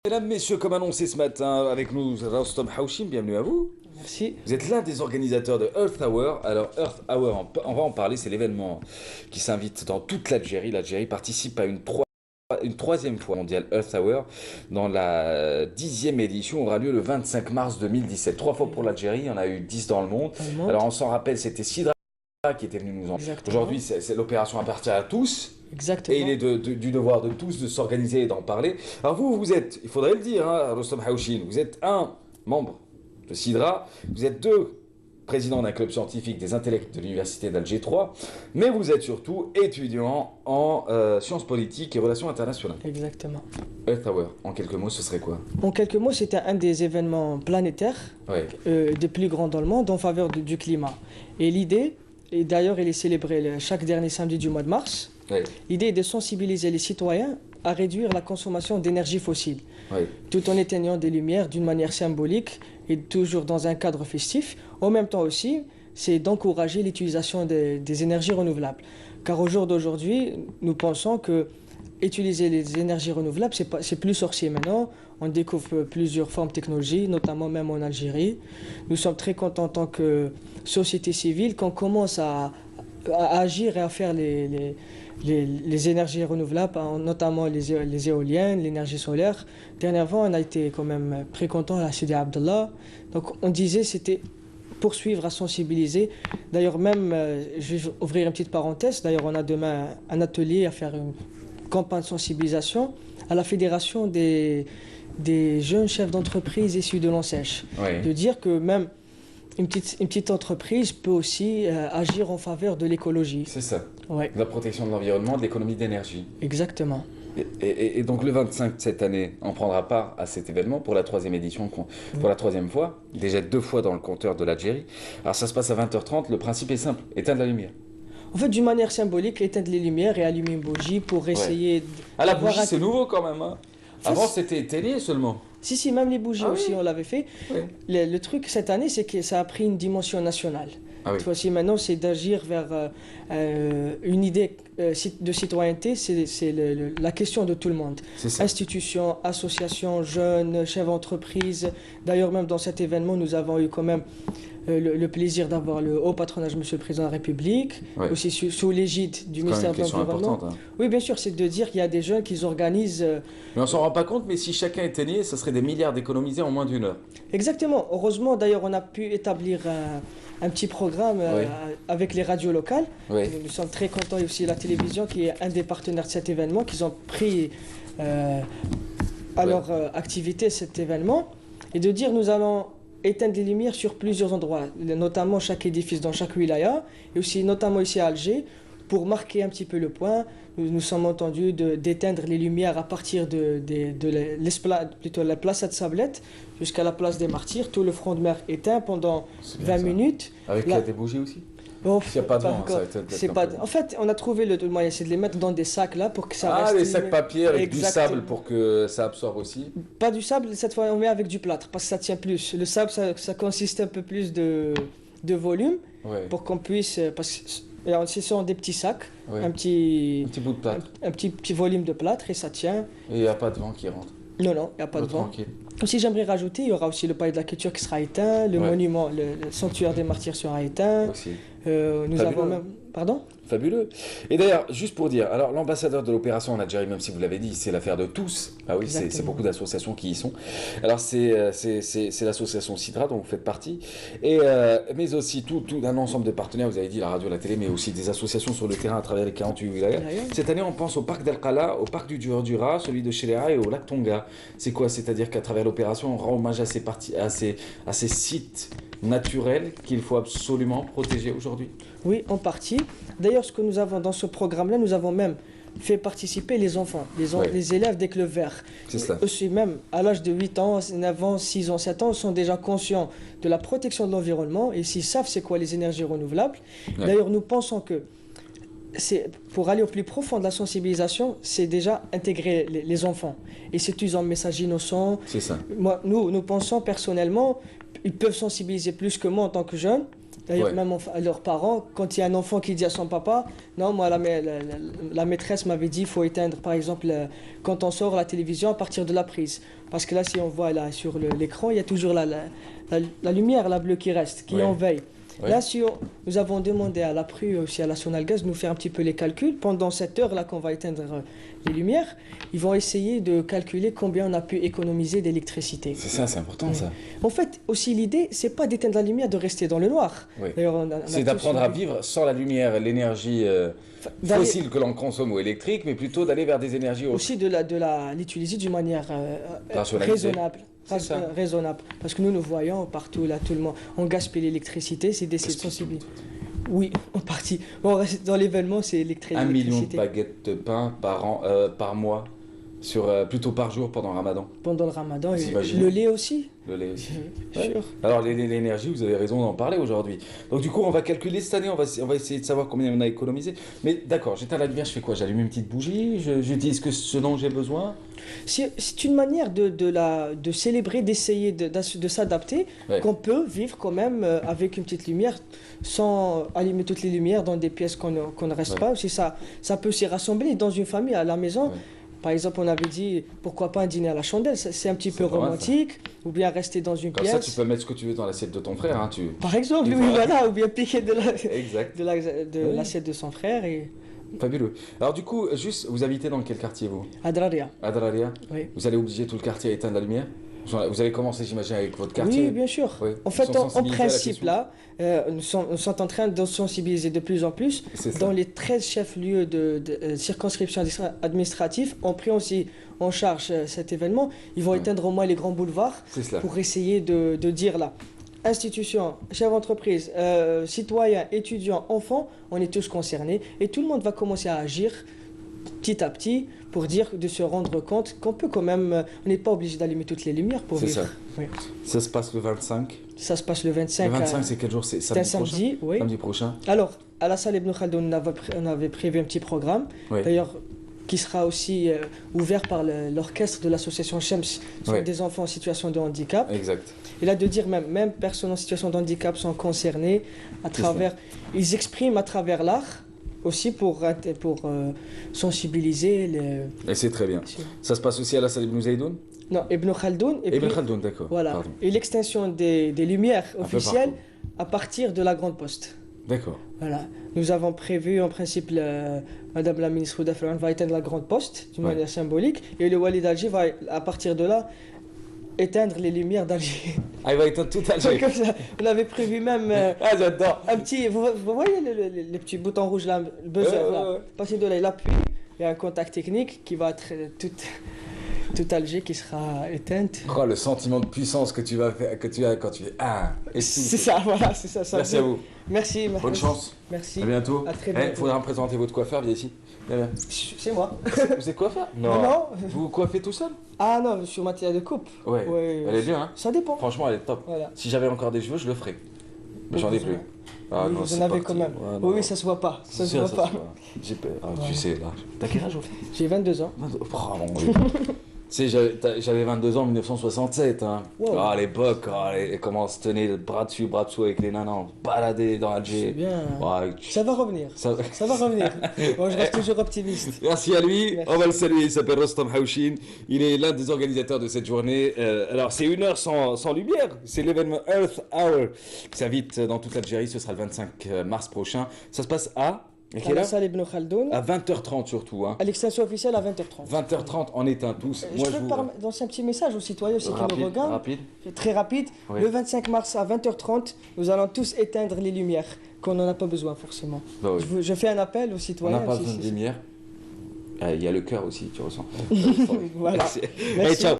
Mesdames, Messieurs, comme annoncé ce matin, avec nous Rostom Haushim, bienvenue à vous. Merci. Vous êtes l'un des organisateurs de Earth Hour. Alors Earth Hour, on va en parler, c'est l'événement qui s'invite dans toute l'Algérie. L'Algérie participe à une troisième fois mondiale Earth Hour. Dans la 10e édition, aura lieu le 25 mars 2017. 3 fois pour l'Algérie, il y en a eu 10 dans le monde. Dans le monde. Alors on s'en rappelle, c'était Sidra qui était venu nous en... Exactement. Aujourd'hui, l'opération appartient à tous. Exactement. Et il est du devoir de tous de s'organiser et d'en parler. Alors vous êtes, il faudrait le dire, hein, Rostom Haushim, vous êtes un membre de Sidra, vous êtes deux présidents d'un club scientifique des intellects de l'université d'Alger 3, mais vous êtes surtout étudiant en sciences politiques et relations internationales. Exactement. Earth Hour, en quelques mots, ce serait quoi? En quelques mots, c'était un des événements planétaires Ouais. des plus grands dans le monde en faveur du climat. Et l'idée, et d'ailleurs il est célébré chaque dernier samedi du mois de mars, Ouais. l'idée est de sensibiliser les citoyens à réduire la consommation d'énergie fossile, Ouais. tout en éteignant des lumières d'une manière symbolique et toujours dans un cadre festif. En même temps aussi, c'est d'encourager l'utilisation des énergies renouvelables. Car au jour d'aujourd'hui, nous pensons que utiliser les énergies renouvelables, c'est plus sorcier maintenant. On découvre plusieurs formes de technologie, notamment même en Algérie. Nous sommes très contents en tant que société civile qu'on commence à agir et à faire les énergies renouvelables, notamment les éoliennes, l'énergie solaire. Dernièrement, on a été quand même très contents à la Sidi Abdallah. Donc on disait c'était poursuivre à sensibiliser. D'ailleurs même, je vais ouvrir une petite parenthèse, d'ailleurs on a demain un atelier à faire une campagne de sensibilisation à la fédération des jeunes chefs d'entreprise issus de l'ANSEJ. Ouais. De dire que même une petite entreprise peut aussi agir en faveur de l'écologie. C'est ça. Ouais, De la protection de l'environnement, de l'économie d'énergie. exactement. Et donc le 25 de cette année, on prendra part à cet événement pour la troisième édition, pour la troisième fois, déjà 2 fois dans le compteur de l'Algérie. Alors ça se passe à 20h30, le principe est simple, éteindre la lumière. En fait, d'une manière symbolique, éteindre les lumières et allumer une bougie pour essayer Ah la d'avoir bougie un- c'est nouveau quand même, hein. Faut- Avant c'était éteigné seulement. Si, même les bougies Ah aussi, oui. on l'avait fait. Oui. Le truc cette année, c'est que ça a pris une dimension nationale. Ah oui. Cette fois-ci, maintenant, c'est d'agir vers une idée de citoyenneté. C'est la question de tout le monde. C'est ça. Institutions, associations, jeunes, chefs d'entreprise. D'ailleurs, même dans cet événement, nous avons eu quand même le plaisir d'avoir le haut patronage, Monsieur le Président de la République, Ouais. aussi sous l'égide du C'est quand même ministère une de question l'Environnement. importante, hein. Oui, bien sûr, c'est de dire qu'il y a des jeunes qui organisent. Mais on s'en rend pas compte, mais si chacun éteignait, ça serait des milliards d'économisés en moins d'une heure. Exactement. Heureusement, d'ailleurs, on a pu établir un petit programme Oui. avec les radios locales. Oui. Nous sommes très contents et aussi la télévision qui est un des partenaires de cet événement, qu'ils ont pris à Ouais. leur activité cet événement. Et de dire nous allons éteindre les lumières sur plusieurs endroits, notamment chaque édifice dans chaque wilaya, et aussi notamment ici à Alger, pour marquer un petit peu le point. Nous sommes entendus d'éteindre les lumières à partir plutôt la place de Sablette jusqu'à la place des Martyrs, tout le front de mer éteint pendant C'est bien 20 ça. minutes. Avec Là- des bougies aussi. Bon, S'il n'y a pas de vent, encore. ça va être C'est un pas. peu- En fait, on a trouvé le moyen, c'est de les mettre dans des sacs là pour que ça Ah, reste. les sacs papier avec du Exactement. sable pour que ça absorbe aussi. Pas du sable, cette fois on met avec du plâtre parce que ça tient plus. Le sable, ça consiste un peu plus de volume Ouais. pour qu'on puisse. Parce que ce sont des petits sacs, Ouais. un petit, Un petit bout de plâtre. un petit volume de plâtre et ça tient. Et il n'y a pas de vent qui rentre. Non, il n'y a pas de vent. Tranquille. Aussi, j'aimerais rajouter, il y aura aussi le palais de la culture qui sera éteint, le Ouais. monument, le sanctuaire des martyrs sera éteint. Aussi. Nous Fabuleux. avons même. Pardon? Fabuleux. Et d'ailleurs, juste pour dire, alors l'ambassadeur de l'opération en Algérie, même si vous l'avez dit, c'est l'affaire de tous. Ah oui, c'est Exactement. beaucoup d'associations qui y sont. Alors c'est l'association Sidra dont vous faites partie, et mais aussi tout un ensemble de partenaires. Vous avez dit la radio, la télé, mais aussi des associations sur le terrain à travers les 48 wilayas. Wilayas. Cette année, on pense au parc d'El Qala, au parc du Dura, celui de Chéléa et au lac Tonga. C'est quoi? C'est-à-dire qu'à travers l'opération, on rend hommage à ces sites naturels qu'il faut absolument protéger aujourd'hui. Oui, en partie. D'ailleurs, ce que nous avons dans ce programme-là, nous avons même fait participer les enfants, Ouais. les élèves des clubs verts. C'est cela. Aussi même, à l'âge de 8 ans, 9 ans, 6 ans, 7 ans, sont déjà conscients de la protection de l'environnement et s'ils savent c'est quoi les énergies renouvelables. Ouais. D'ailleurs, nous pensons que pour aller au plus profond de la sensibilisation, c'est déjà intégrer les enfants. Et c'est utilisant un message innocent. C'est ça. Nous pensons personnellement, ils peuvent sensibiliser plus que moi en tant que jeune. D'ailleurs, Ouais. même à leurs parents, quand il y a un enfant qui dit à son papa, non, moi, la maîtresse m'avait dit, il faut éteindre, par exemple, quand on sort la télévision à partir de la prise. Parce que là, si on voit là sur l'écran, il y a toujours la lumière, la bleue qui reste, qui Ouais. est en veille. Ouais. Là, si nous avons demandé à l'APRU, aussi à la Sonalgaz, de nous faire un petit peu les calculs. Pendant cette heure-là qu'on va éteindre les lumières, ils vont essayer de calculer combien on a pu économiser d'électricité. C'est ça, c'est important ça. En fait, aussi l'idée, c'est pas d'éteindre la lumière, de rester dans le noir. Oui. D'ailleurs, C'est d'apprendre à vivre sans la lumière et l'énergie d'aller- fossile que l'on consomme ou électrique, mais plutôt d'aller vers des énergies autres. aussi l'utiliser d'une manière Rationalisée. raisonnable. C'est ça. Raisonnable. Parce que nous voyons partout, là, tout le monde, on gaspille l'électricité, c'est d'essayer de sensibiliser. Oui, en partie. Bon, dans l'événement, c'est 1 million de l'électricité. baguettes de pain par an, par mois, plutôt par jour pendant le Ramadan. Pendant le ramadan, Vous et imaginez le lait aussi. Le lait aussi. Bien sûr. Alors l'énergie, vous avez raison d'en parler aujourd'hui. Donc du coup, on va calculer cette année, on va essayer de savoir combien on a économisé. Mais d'accord, j'éteins la lumière, je fais quoi? J'allume une petite bougie, j'utilise que ce dont j'ai besoin. C'est une manière de célébrer, d'essayer de s'adapter, Ouais. qu'on peut vivre quand même avec une petite lumière, sans allumer toutes les lumières dans des pièces qu'on ne reste Ouais. pas. Aussi, ça peut s'y rassembler dans une famille, à la maison. Ouais. Par exemple, on avait dit, pourquoi pas un dîner à la chandelle, c'est un petit peu pas mal, ça. romantique, ou bien rester dans une Comme pièce. ça, tu peux mettre ce que tu veux dans l'assiette de ton frère. Hein, Par exemple, oui, Voilà. voilà, ou bien piquer de Exact. de Oui. l'assiette de son frère et Fabuleux. Alors du coup, juste, vous habitez dans quel quartier vous? à Draria. À Draria? Oui. Vous allez obliger tout le quartier à éteindre la lumière? Vous allez commencer, j'imagine, avec votre quartier. Oui, bien sûr. Oui. En Ils fait, sont en sensibilisés à la principe, question. là, nous sommes en train de sensibiliser de plus en plus. C'est ça. Dans les 13 chefs-lieux de circonscription administrative, ont pris aussi en charge cet événement. Ils vont Ouais. éteindre au moins les grands boulevards C'est cela. pour essayer de dire là, institutions, chefs d'entreprise, citoyens, étudiants, enfants, on est tous concernés et tout le monde va commencer à agir petit à petit pour dire, de se rendre compte qu'on peut quand même, on n'est pas obligé d'allumer toutes les lumières pour C'est vivre. ça. Oui. Ça se passe le 25. Ça se passe le 25. Le 25, c'est quel jour? C'est c'est un samedi prochain? samedi, oui. Samedi prochain. Alors, à la salle Ibn Khaldoun, on avait prévu un petit programme, Oui. d'ailleurs, qui sera aussi ouvert par l'orchestre de l'association Shems sur Ouais. des enfants en situation de handicap. Exact. Et là, de dire même personnes en situation de handicap sont concernées à travers, ils expriment à travers l'art aussi pour sensibiliser les... Et c'est très bien. Ça se passe aussi à la salle Ibn Zaydoun? Non, Ibn Khaldoun, et Ibn puis, Khaldoun, d'accord. voilà. Pardon. Et l'extinction des lumières Un peu officielles partout. à partir de la Grande Poste. D'accord. Voilà. Nous avons prévu, en principe, Madame la ministre Ouda Ferran va éteindre la Grande Poste d'une Ouais. manière symbolique, et le Wali d'Alger va, à partir de là, éteindre les lumières d'Alger. Ah, il va éteindre tout Alger. Comme ça, on avait prévu même Ah, j'adore. un petit, vous voyez les petits boutons rouges là, le buzzer là, ouais. passer de là, il appuie, il y a un contact technique qui va être tout Alger qui sera éteinte. Oh, le sentiment de puissance que tu as quand tu fais ah et tout. C'est ça, voilà, c'est ça. Merci à vous. Merci, merci. Bonne chance. Merci. À bientôt. À très Il bientôt. faudra me présenter votre coiffeur, viens ici. Viens, viens. C'est moi. Vous êtes coiffeur? Non. Vous coiffez tout seul? Ah non, sur matière de coupe. Ouais. Ouais. Elle est bien, hein? Ça dépend. Franchement, elle est top. Voilà. Si j'avais encore des cheveux, je le ferais. Mais j'en ai plus. Ah Oui, non, vous c'est en avez parti. quand même. Ouais, non, Oui, non. ça se voit pas. Ça se Si, voit pas. J'ai peur. Ah, Voilà. tu sais, là. T'as quel âge au fait? J'ai 22 ans. Oh mon dieu. Tu sais, j'avais 22 ans en 1967. Hein. Wow. Ah, à l'époque, comment on se tenait le bras dessus avec les nanas, on se baladait dans C'est Alger. bien. Ouais, Ça va revenir. ça- Ça va revenir. Moi, je reste toujours optimiste. Merci à lui, Merci. on va le saluer, il s'appelle Rostam Haouchine, il est l'un des organisateurs de cette journée. Alors c'est une heure sans lumière, c'est l'événement Earth Hour qui s'invite dans toute l'Algérie, ce sera le 25 mars prochain. Ça se passe à À quelle la heure? salle Ibn Khaldoun, À 20h30 surtout, hein. à l'extension officielle à 20h30. 20h30, on éteint tous. Je peux lancer un petit message aux citoyens aussi qui nous regardent. rapide. Très rapide. Oui. Le 25 mars à 20h30, nous allons tous éteindre les lumières, qu'on n'en a pas besoin forcément. Bah oui. Je fais un appel aux On citoyens. n'a pas si- besoin de si- lumière. Il y a le cœur aussi, tu ressens. Voilà. Merci. Merci. Allez, ciao.